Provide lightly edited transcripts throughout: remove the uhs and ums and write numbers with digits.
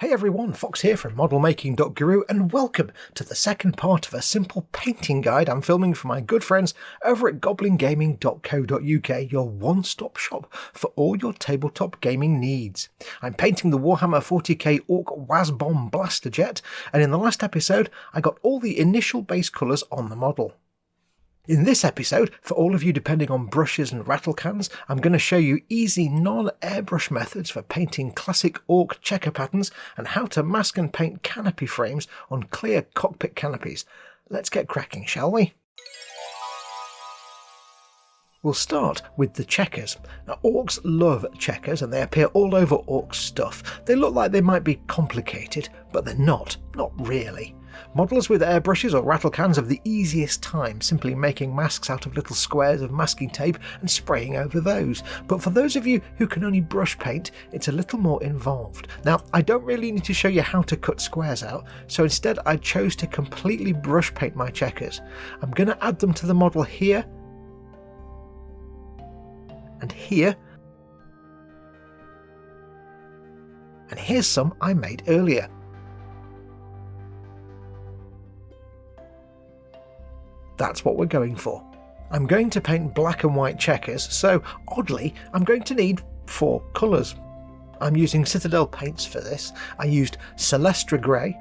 Hey everyone, Foxx here from Modelmaking Guru, and welcome to the second part of a simple painting guide I'm filming for my good friends over at goblingaming.co.uk, your one-stop shop for all your tabletop gaming needs. I'm painting the Warhammer 40k Ork Wazbomb Blastajet, and in the last episode I got all the initial base colours on the model. In this episode, for all of you depending on brushes and rattle cans, I'm going to show you easy non-airbrush methods for painting classic Ork checker patterns and how to mask and paint canopy frames on clear cockpit canopies. Let's get cracking, shall we? We'll start with the checkers. Now, Orks love checkers and they appear all over Ork stuff. They look like they might be complicated, but they're not really. Modellers with airbrushes or rattle cans have the easiest time simply making masks out of little squares of masking tape and spraying over those. But for those of you who can only brush paint, it's a little more involved. Now, I don't really need to show you how to cut squares out, so instead I chose to completely brush paint my checkers. I'm going to add them to the model here and here, and here's some I made earlier. That's what we're going for. I'm going to paint black and white checkers, so oddly I'm going to need 4 colours. I'm using Citadel paints for this. I used Celestra Grey,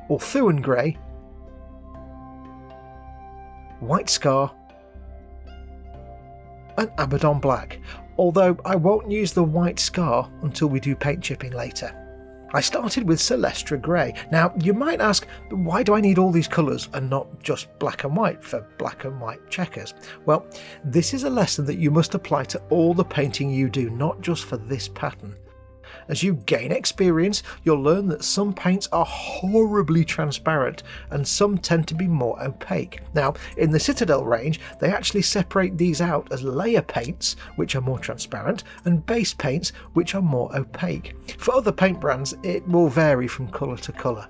Orthuan Grey, White Scar and Abaddon Black, although I won't use the White Scar until we do paint chipping later. I started with Celestra Grey. Now, you might ask, why do I need all these colours and not just black and white for black and white checkers? Well, this is a lesson that you must apply to all the painting you do, not just for this pattern. As you gain experience, you'll learn that some paints are horribly transparent and some tend to be more opaque. Now, in the Citadel range, they actually separate these out as layer paints, which are more transparent, and base paints, which are more opaque. For other paint brands, it will vary from colour to colour.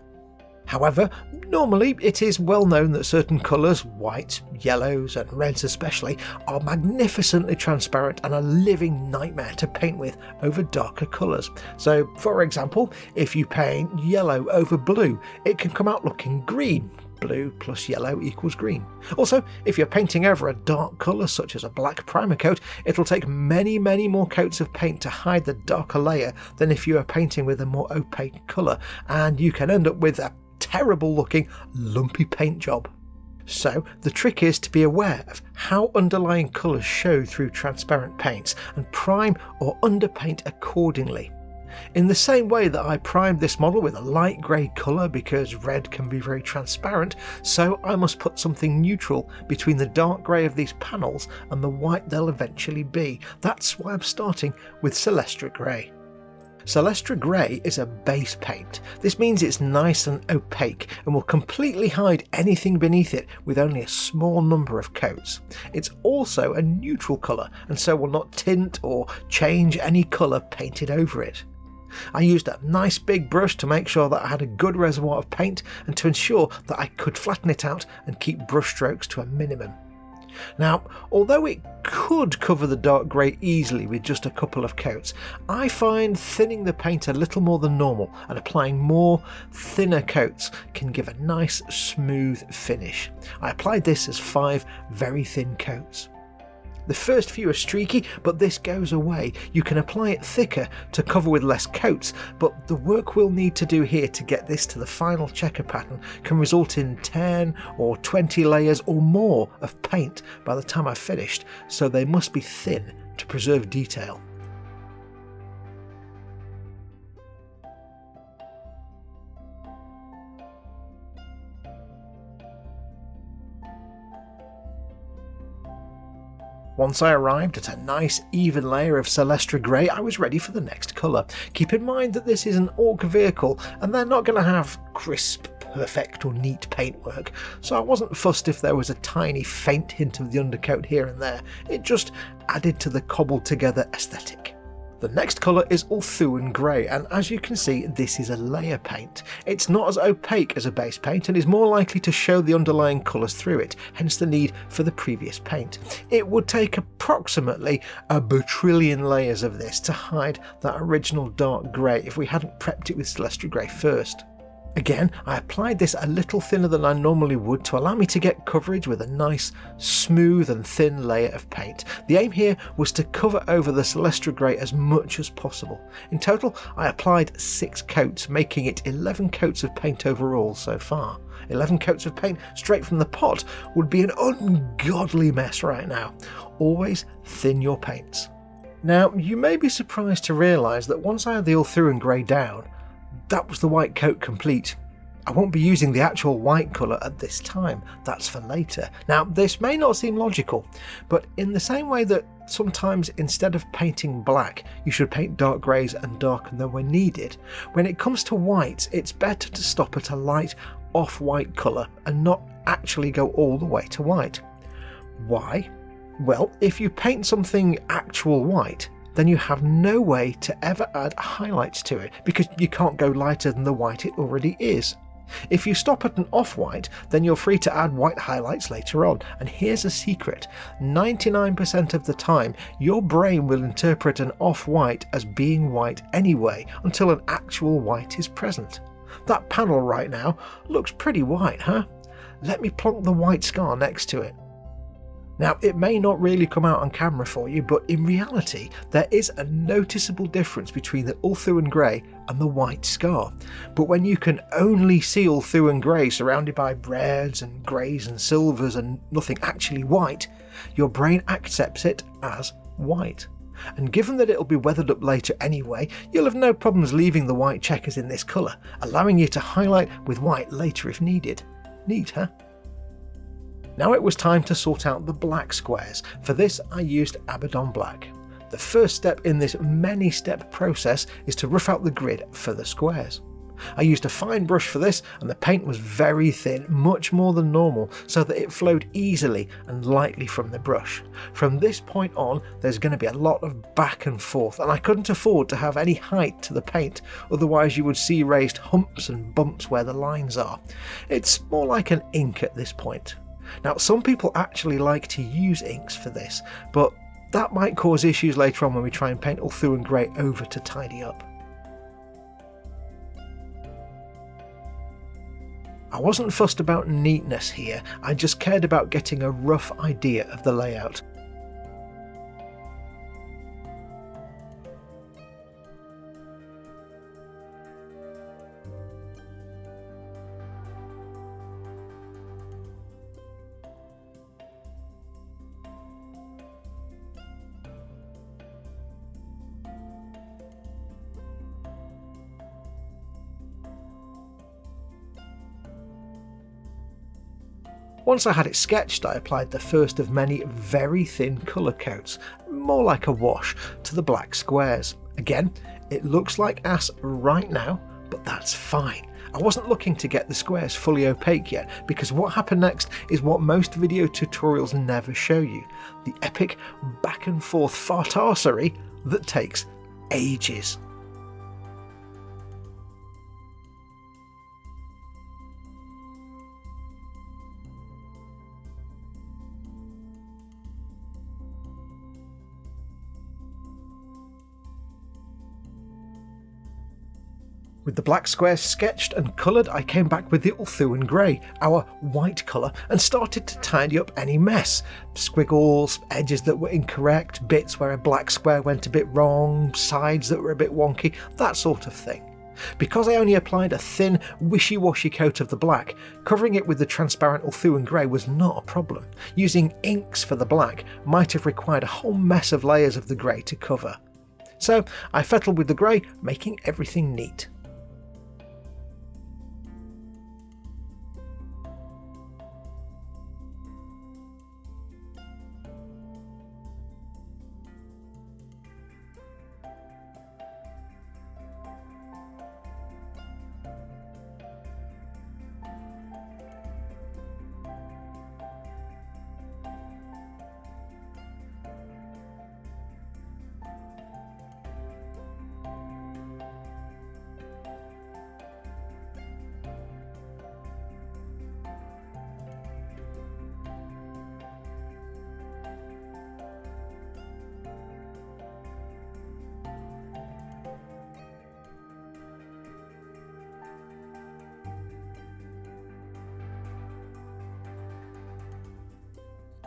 However, normally it is well known that certain colours, white, yellows and reds especially, are magnificently transparent and a living nightmare to paint with over darker colours. So, for example, if you paint yellow over blue, it can come out looking green. Blue plus yellow equals green. Also, if you're painting over a dark colour such as a black primer coat, it'll take many more coats of paint to hide the darker layer than if you are painting with a more opaque colour, and you can end up with a terrible looking lumpy paint job. So the trick is to be aware of how underlying colours show through transparent paints and prime or underpaint accordingly. In the same way that I primed this model with a light grey colour because red can be very transparent, so I must put something neutral between the dark grey of these panels and the white they'll eventually be. That's why I'm starting with Celestra Grey. Celestra Grey is a base paint. This means it's nice and opaque and will completely hide anything beneath it with only a small number of coats. It's also a neutral colour and so will not tint or change any colour painted over it. I used a nice big brush to make sure that I had a good reservoir of paint and to ensure that I could flatten it out and keep brush strokes to a minimum. Now, although it could cover the dark grey easily with just a couple of coats, I find thinning the paint a little more than normal and applying more thinner coats can give a nice smooth finish. I applied this as 5 very thin coats. The first few are streaky, but this goes away. You can apply it thicker to cover with less coats, but the work we'll need to do here to get this to the final checker pattern can result in 10 or 20 layers or more of paint by the time I've finished, so they must be thin to preserve detail. Once I arrived at a nice even layer of Celestra Grey, I was ready for the next colour. Keep in mind that this is an Ork vehicle and they're not going to have crisp, perfect or neat paintwork, so I wasn't fussed if there was a tiny faint hint of the undercoat here and there. It just added to the cobbled together aesthetic. The next colour is Ulthuan Grey, and as you can see, this is a layer paint. It's not as opaque as a base paint and is more likely to show the underlying colours through it, hence the need for the previous paint. It would take approximately a bajillion layers of this to hide that original dark grey if we hadn't prepped it with Celestra Grey first. Again, I applied this a little thinner than I normally would to allow me to get coverage with a nice, smooth and thin layer of paint. The aim here was to cover over the Celestra Grey as much as possible. In total, I applied 6 coats, making it 11 coats of paint overall so far. 11 coats of paint straight from the pot would be an ungodly mess right now. Always thin your paints. Now, you may be surprised to realise that once I had the Ulthuan Grey down, that was the white coat complete. I won't be using the actual white colour at this time, that's for later. Now this may not seem logical, but in the same way that sometimes instead of painting black you should paint dark greys and darken them when needed, when it comes to whites it's better to stop at a light off-white colour and not actually go all the way to white. Why? Well, if you paint something actual white, then you have no way to ever add highlights to it because you can't go lighter than the white it already is. If you stop at an off-white, then you're free to add white highlights later on, and here's a secret: 99% of the time your brain will interpret an off-white as being white anyway until an actual white is present. That panel right now looks pretty white, huh? Let me plonk the white scar next to it. Now, it may not really come out on camera for you, but in reality, there is a noticeable difference between the Ulthuan Grey and the white scar. But when you can only see Ulthuan Grey surrounded by reds and greys and silvers and nothing actually white, your brain accepts it as white. And given that it'll be weathered up later anyway, you'll have no problems leaving the white checkers in this colour, allowing you to highlight with white later if needed. Neat, huh? Now it was time to sort out the black squares. For this I used Abaddon Black. The first step in this many-step process is to rough out the grid for the squares. I used a fine brush for this and the paint was very thin, much more than normal, so that it flowed easily and lightly from the brush. From this point on there's going to be a lot of back and forth, and I couldn't afford to have any height to the paint, otherwise you would see raised humps and bumps where the lines are. It's more like an ink at this point. Now some people actually like to use inks for this, but that might cause issues later on when we try and paint Ulthuan Grey over to tidy up. I wasn't fussed about neatness here, I just cared about getting a rough idea of the layout. Once I had it sketched, I applied the first of many very thin colour coats, more like a wash, to the black squares. Again, it looks like ass right now, but that's fine. I wasn't looking to get the squares fully opaque yet, because what happened next is what most video tutorials never show you: the epic back and forth fartassery that takes ages. With the black squares sketched and coloured, I came back with the Ulthuan Grey, our white colour, and started to tidy up any mess. Squiggles, edges that were incorrect, bits where a black square went a bit wrong, sides that were a bit wonky, that sort of thing. Because I only applied a thin, wishy-washy coat of the black, covering it with the transparent Ulthuan Grey was not a problem. Using inks for the black might have required a whole mess of layers of the grey to cover. So I fettled with the grey, making everything neat.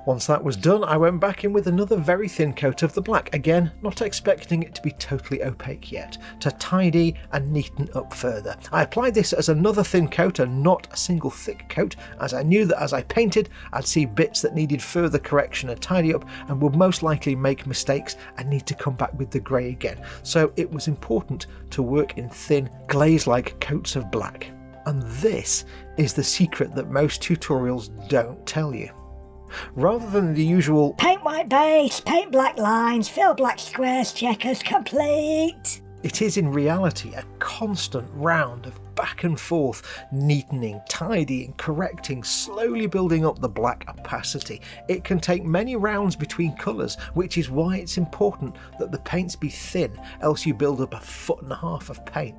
Once that was done, I went back in with another very thin coat of the black, again not expecting it to be totally opaque yet, to tidy and neaten up further. I applied this as another thin coat and not a single thick coat, as I knew that as I painted I'd see bits that needed further correction and tidy up and would most likely make mistakes and need to come back with the grey again, so it was important to work in thin glaze-like coats of black. And this is the secret that most tutorials don't tell you. Rather than the usual paint white base, paint black lines, fill black squares, checkers, complete, it is in reality a constant round of back and forth, neatening, tidying, correcting, slowly building up the black opacity. It can take many rounds between colours, which is why it's important that the paints be thin, else you build up 1.5 feet of paint.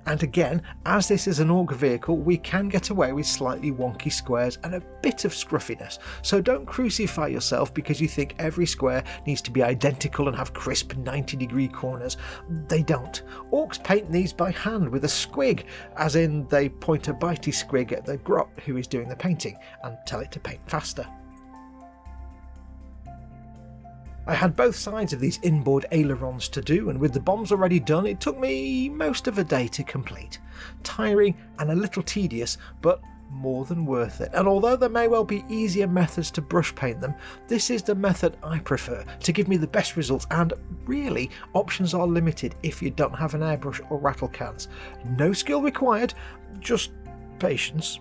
And again, as this is an Ork vehicle, we can get away with slightly wonky squares and a bit of scruffiness, so don't crucify yourself because you think every square needs to be identical and have crisp 90-degree corners. They don't. Orks paint these by hand with a squig, as in they point a bitey squig at the grot who is doing the painting and tell it to paint faster. I had both sides of these inboard ailerons to do, and with the bombs already done it took me most of a day to complete. Tiring and a little tedious, but more than worth it. And although there may well be easier methods to brush paint them, this is the method I prefer to give me the best results, and really options are limited if you don't have an airbrush or rattle cans. No skill required, just patience.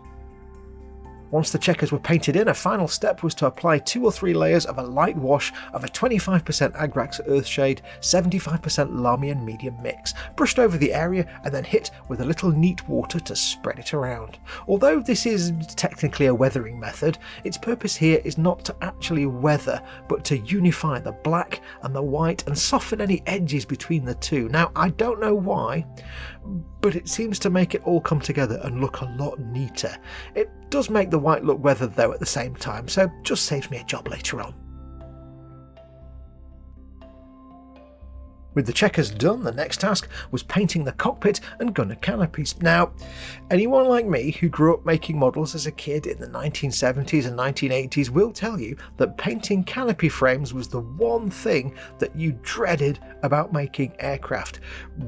Once the checkers were painted in, a final step was to apply 2 or 3 layers of a light wash of a 25% Agrax Earthshade, 75% Lamian medium mix, brushed over the area and then hit with a little neat water to spread it around. Although this is technically a weathering method, its purpose here is not to actually weather, but to unify the black and the white and soften any edges between the two. Now, I don't know why, but it seems to make it all come together and look a lot neater. It does make the white look weathered though at the same time, so just saves me a job later on. With the checkers done, the next task was painting the cockpit and gunner canopies. Now, anyone like me who grew up making models as a kid in the 1970s and 1980s will tell you that painting canopy frames was the one thing that you dreaded about making aircraft.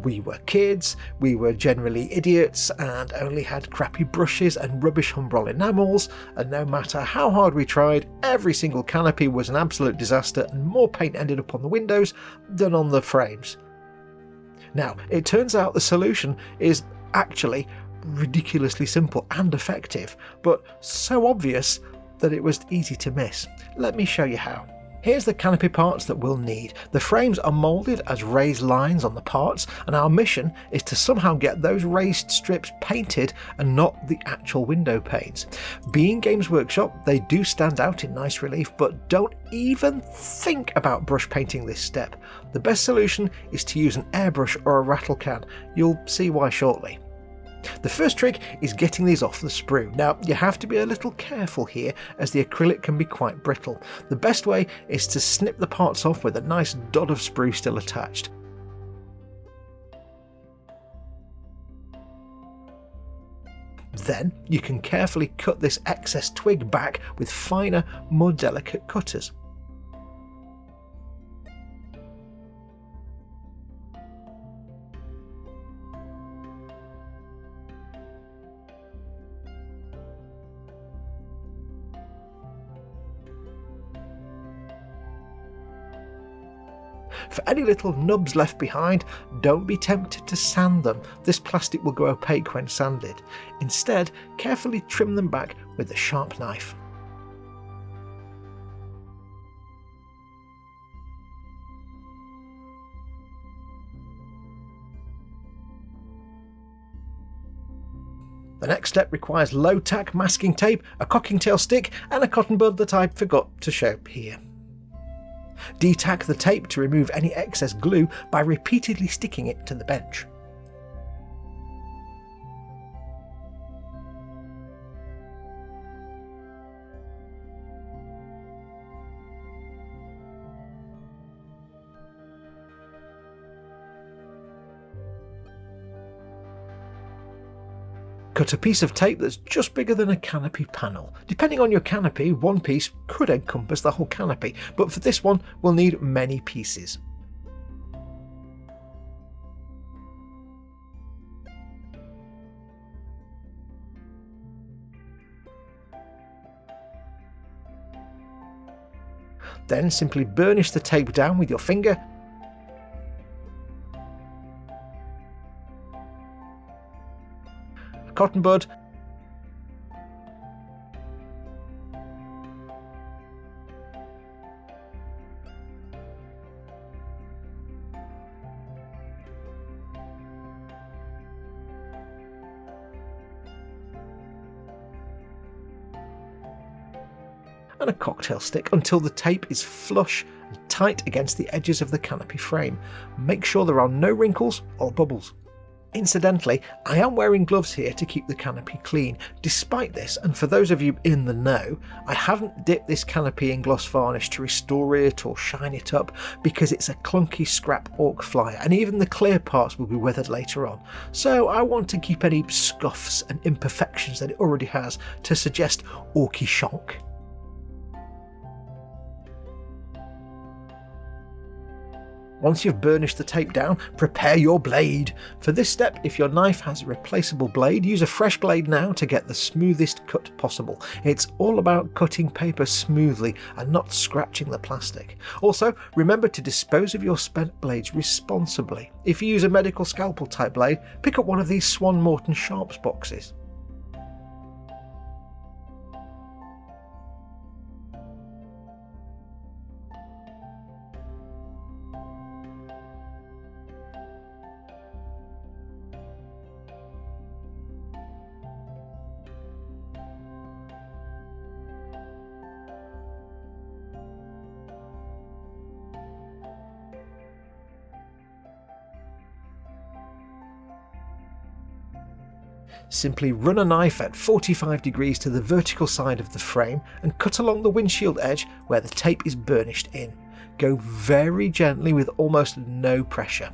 We were kids, we were generally idiots and only had crappy brushes and rubbish Humbrol enamels, and no matter how hard we tried, every single canopy was an absolute disaster and more paint ended up on the windows than on the frame. Now, it turns out the solution is actually ridiculously simple and effective, but so obvious that it was easy to miss. Let me show you how. Here's the canopy parts that we'll need. The frames are moulded as raised lines on the parts, and our mission is to somehow get those raised strips painted and not the actual window panes. Being Games Workshop, they do stand out in nice relief, but don't even think about brush painting this step. The best solution is to use an airbrush or a rattle can. You'll see why shortly. The first trick is getting these off the sprue. Now, you have to be a little careful here as the acrylic can be quite brittle. The best way is to snip the parts off with a nice dot of sprue still attached. Then you can carefully cut this excess twig back with finer, more delicate cutters. For any little nubs left behind, don't be tempted to sand them. This plastic will go opaque when sanded. Instead, carefully trim them back with a sharp knife. The next step requires low-tack masking tape, a cocking tail stick and a cotton bud that I forgot to show here. Detack the tape to remove any excess glue by repeatedly sticking it to the bench. Cut a piece of tape that's just bigger than a canopy panel. Depending on your canopy, one piece could encompass the whole canopy, but for this one we'll need many pieces. Then simply burnish the tape down with your finger . A cotton bud . And a cocktail stick until the tape is flush and tight against the edges of the canopy frame. Make sure there are no wrinkles or bubbles. Incidentally, I am wearing gloves here to keep the canopy clean. Despite this, and for those of you in the know, I haven't dipped this canopy in gloss varnish to restore it or shine it up because it's a clunky scrap orc flyer and even the clear parts will be weathered later on. So I want to keep any scuffs and imperfections that it already has to suggest orky shonk. Once you've burnished the tape down, prepare your blade. For this step, if your knife has a replaceable blade, use a fresh blade now to get the smoothest cut possible. It's all about cutting paper smoothly and not scratching the plastic. Also, remember to dispose of your spent blades responsibly. If you use a medical scalpel type blade, pick up one of these Swan Morton Sharps boxes. Simply run a knife at 45 degrees to the vertical side of the frame and cut along the windshield edge where the tape is burnished in. Go very gently with almost no pressure.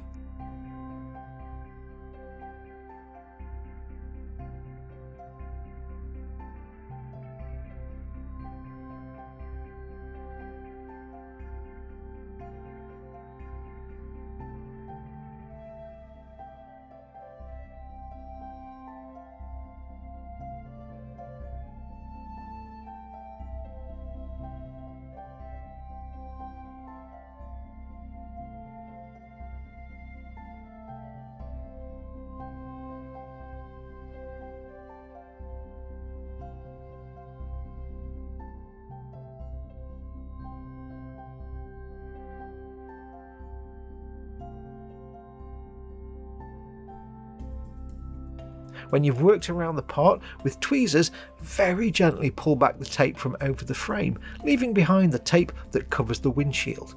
When you've worked around the part, with tweezers, very gently pull back the tape from over the frame, leaving behind the tape that covers the windshield.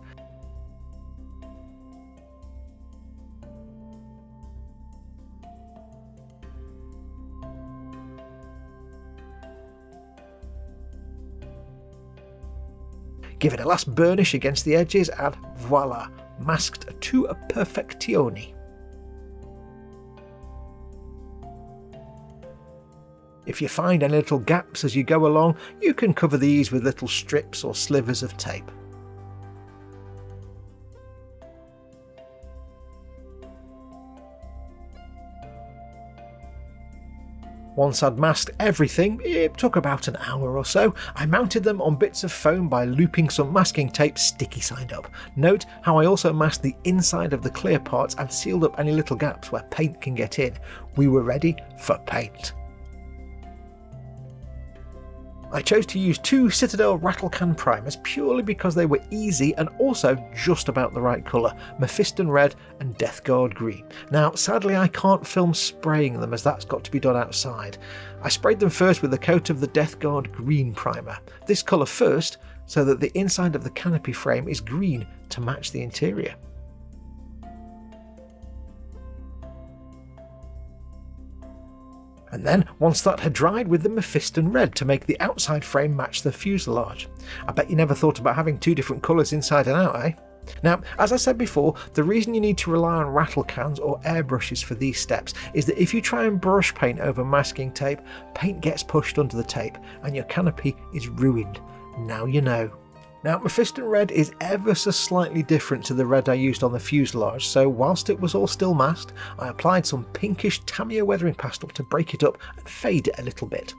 Give it a last burnish against the edges and voila, masked to a perfectione. If you find any little gaps as you go along, you can cover these with little strips or slivers of tape. Once I'd masked everything, it took about an hour or so, I mounted them on bits of foam by looping some masking tape sticky side up. Note how I also masked the inside of the clear parts and sealed up any little gaps where paint can get in. We were ready for paint. I chose to use two Citadel rattle can primers purely because they were easy and also just about the right colour, Mephiston Red and Death Guard Green. Now sadly I can't film spraying them as that's got to be done outside. I sprayed them first with a coat of the Death Guard Green primer, this colour first so that the inside of the canopy frame is green to match the interior. And then, once that had dried, with the Mephiston Red to make the outside frame match the fuselage. I bet you never thought about having two different colours inside and out, eh? Now, as I said before, the reason you need to rely on rattle cans or airbrushes for these steps is that if you try and brush paint over masking tape, paint gets pushed under the tape and your canopy is ruined. Now you know. Now, Mephiston Red is ever so slightly different to the red I used on the fuselage, so whilst it was all still masked, I applied some pinkish Tamiya weathering pastel to break it up and fade it a little bit.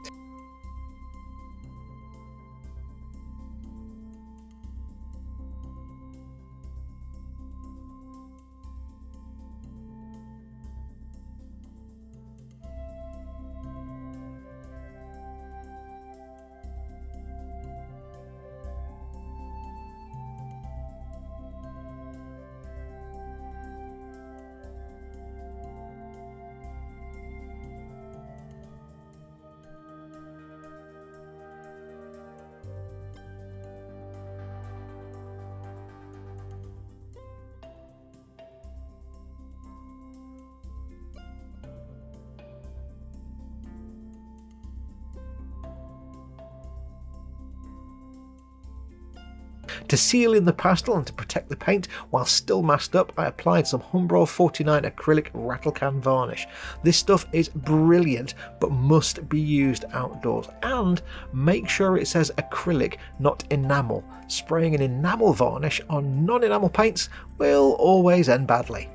To seal in the pastel and to protect the paint while still masked up, I applied some Humbrol 49 acrylic rattle can varnish. This stuff is brilliant but must be used outdoors, and make sure it says acrylic, not enamel. Spraying an enamel varnish on non-enamel paints will always end badly.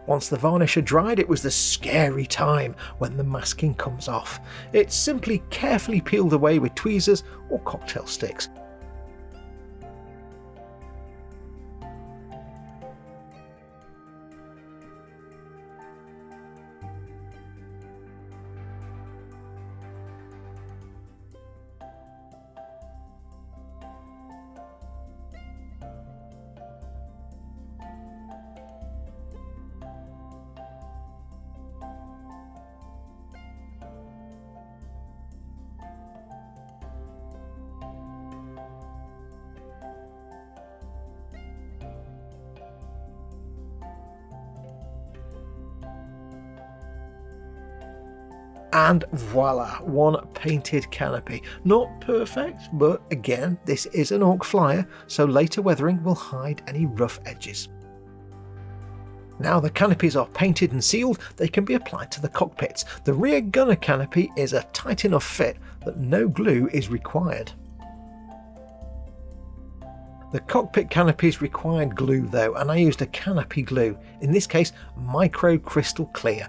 Once the varnish had dried, it was the scary time when the masking comes off. It's simply carefully peeled away with tweezers or cocktail sticks. And voila, one painted canopy. Not perfect, but again, this is an Ork flyer, so later weathering will hide any rough edges. Now the canopies are painted and sealed, they can be applied to the cockpits. The rear gunner canopy is a tight enough fit that no glue is required. The cockpit canopies required glue though, and I used a canopy glue, in this case micro crystal clear.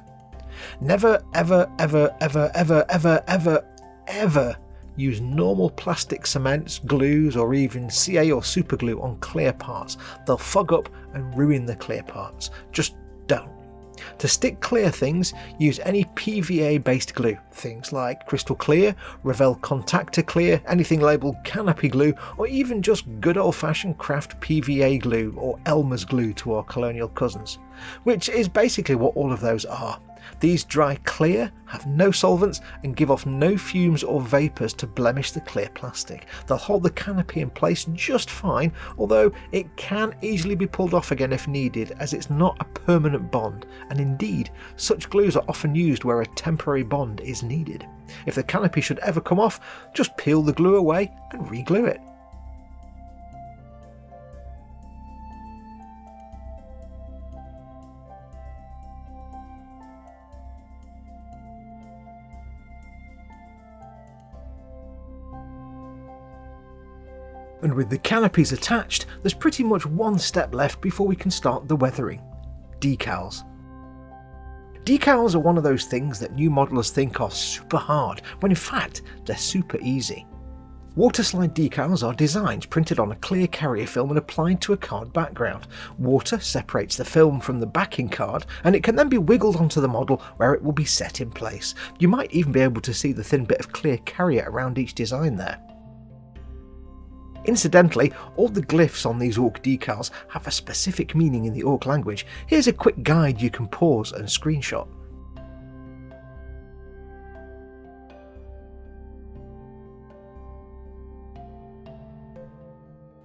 Never ever ever ever ever ever ever ever use normal plastic cements, glues or even CA or super glue on clear parts. They'll fog up and ruin the clear parts. Just don't. To stick clear things, use any PVA based glue, things like Crystal Clear, Revell Contactor Clear, anything labelled Canopy glue, or even just good old fashioned craft PVA glue or Elmer's glue to our colonial cousins, which is basically what all of those are. These dry clear, have no solvents and give off no fumes or vapours to blemish the clear plastic. They'll hold the canopy in place just fine, although it can easily be pulled off again if needed, as it's not a permanent bond, and indeed such glues are often used where a temporary bond is needed. If the canopy should ever come off, just peel the glue away and re-glue it. And with the canopies attached, there's pretty much one step left before we can start the weathering. Decals. Decals are one of those things that new modelers think are super hard, when in fact they're super easy. Waterslide decals are designs printed on a clear carrier film and applied to a card background. Water separates the film from the backing card, and it can then be wiggled onto the model where it will be set in place. You might even be able to see the thin bit of clear carrier around each design there. Incidentally, all the glyphs on these Ork decals have a specific meaning in the Ork language. Here's a quick guide you can pause and screenshot.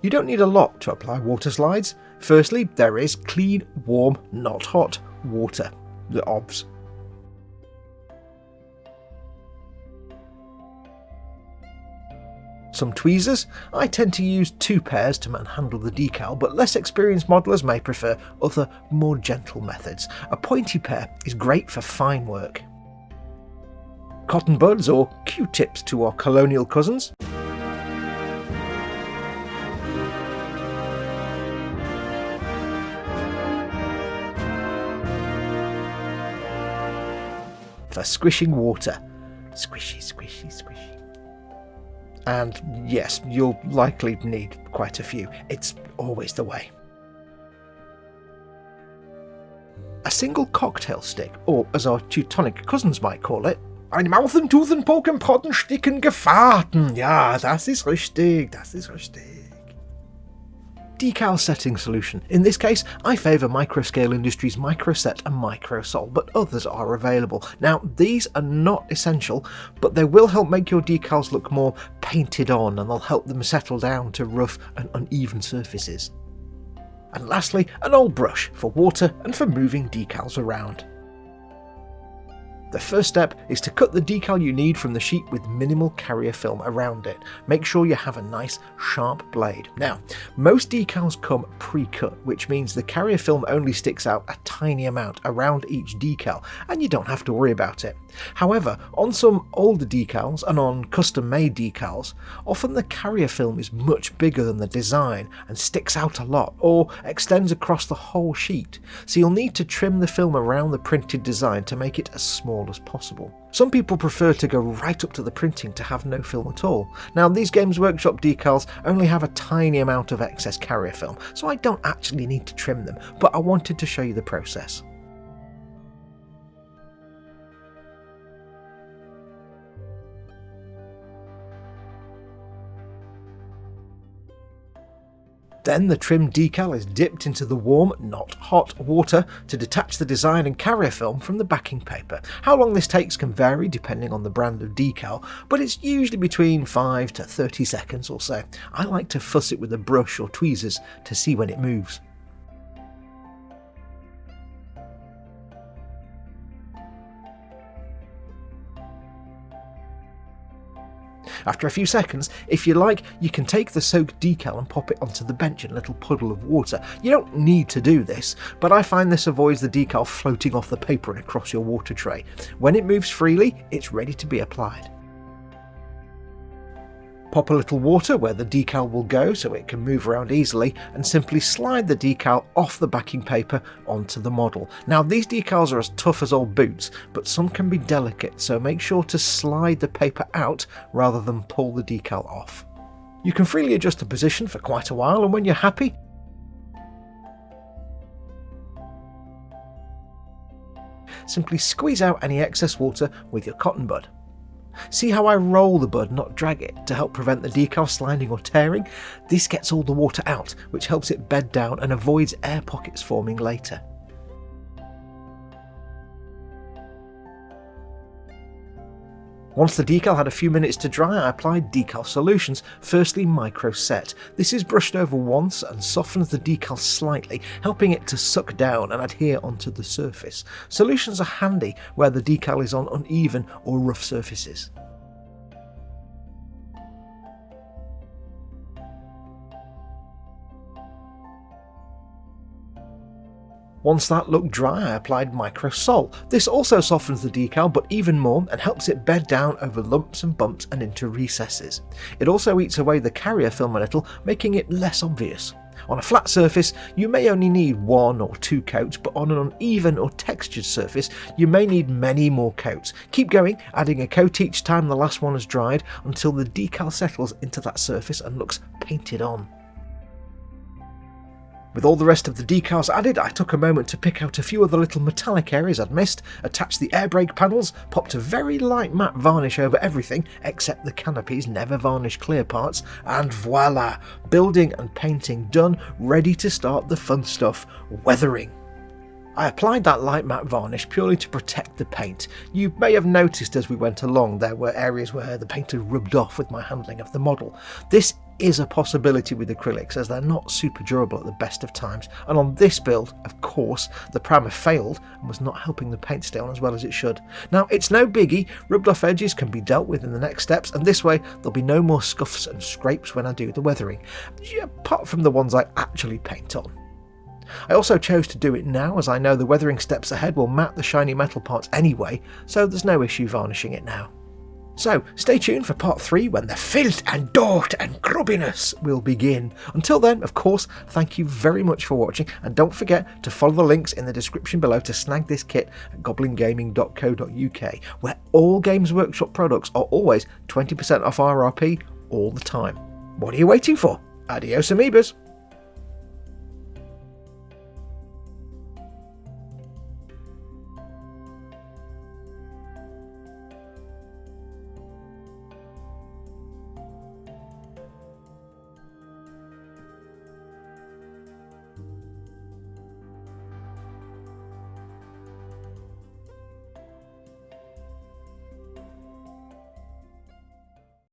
You don't need a lot to apply water slides. Firstly, there is clean, warm, not hot water, the obvs. some tweezers. I tend to use 2 pairs to manhandle the decal, but less experienced modelers may prefer other, more gentle methods. A pointy pair is great for fine work. Cotton buds, or Q-tips to our colonial cousins. For squishing water. Squishy, squishy, squishy. And yes, you'll likely need quite a few. It's always the way. A single cocktail stick, or as our Teutonic cousins might call it, ein Mouth and Tooth and Poke and Potten Sticken Gefahrten. Ja, das ist richtig, das ist richtig. Decal setting solution. In this case, I favour Microscale Industries Microset and Microsol, but others are available. Now, these are not essential, but they will help make your decals look more painted on, and they'll help them settle down to rough and uneven surfaces. And lastly, an old brush for water and for moving decals around. The first step is to cut the decal you need from the sheet with minimal carrier film around it. Make sure you have a nice sharp blade. Now, most decals come pre-cut, which means the carrier film only sticks out a tiny amount around each decal, and you don't have to worry about it. However, on some older decals and on custom-made decals, often the carrier film is much bigger than the design and sticks out a lot, or extends across the whole sheet, so you'll need to trim the film around the printed design to make it as small as possible. Some people prefer to go right up to the printing to have no film at all. Now, these Games Workshop decals only have a tiny amount of excess carrier film, so I don't actually need to trim them, but I wanted to show you the process. Then the trimmed decal is dipped into the warm, not hot, water to detach the design and carrier film from the backing paper. How long this takes can vary depending on the brand of decal, but it's usually between 5 to 30 seconds or so. I like to fuss it with a brush or tweezers to see when it moves. After a few seconds, if you like, you can take the soaked decal and pop it onto the bench in a little puddle of water. You don't need to do this, but I find this avoids the decal floating off the paper and across your water tray. When it moves freely, it's ready to be applied. Pop a little water where the decal will go so it can move around easily, and simply slide the decal off the backing paper onto the model. Now, these decals are as tough as old boots, but some can be delicate, so make sure to slide the paper out rather than pull the decal off. You can freely adjust the position for quite a while, and when you're happy, simply squeeze out any excess water with your cotton bud. See how I roll the bud, not drag it, to help prevent the decal sliding or tearing? This gets all the water out, which helps it bed down and avoids air pockets forming later. Once the decal had a few minutes to dry, I applied decal solutions, firstly Micro Set. This is brushed over once and softens the decal slightly, helping it to suck down and adhere onto the surface. Solutions are handy where the decal is on uneven or rough surfaces. Once that looked dry, I applied Microsol. This also softens the decal, but even more, and helps it bed down over lumps and bumps and into recesses. It also eats away the carrier film a little, making it less obvious. On a flat surface, you may only need 1 or 2 coats, but on an uneven or textured surface, you may need many more coats. Keep going, adding a coat each time the last one has dried, until the decal settles into that surface and looks painted on. With all the rest of the decals added, I took a moment to pick out a few of the little metallic areas I'd missed, attached the air brake panels, popped a very light matte varnish over everything except the canopies, never varnish clear parts, and voila! Building and painting done, ready to start the fun stuff, weathering. I applied that light matte varnish purely to protect the paint. You may have noticed as we went along there were areas where the paint had rubbed off with my handling of the model. This is a possibility with acrylics as they're not super durable at the best of times, and on this build, of course, the primer failed and was not helping the paint stay on as well as it should. Now, it's no biggie, rubbed off edges can be dealt with in the next steps, and this way there'll be no more scuffs and scrapes when I do the weathering, apart from the ones I actually paint on. I also chose to do it now as I know the weathering steps ahead will matte the shiny metal parts anyway, so there's no issue varnishing it now. So stay tuned for part 3 when the filth and dirt and grubbiness will begin. Until then, of course, thank you very much for watching, and don't forget to follow the links in the description below to snag this kit at goblingaming.co.uk, where all Games Workshop products are always 20% off RRP all the time. What are you waiting for? Adios amoebas!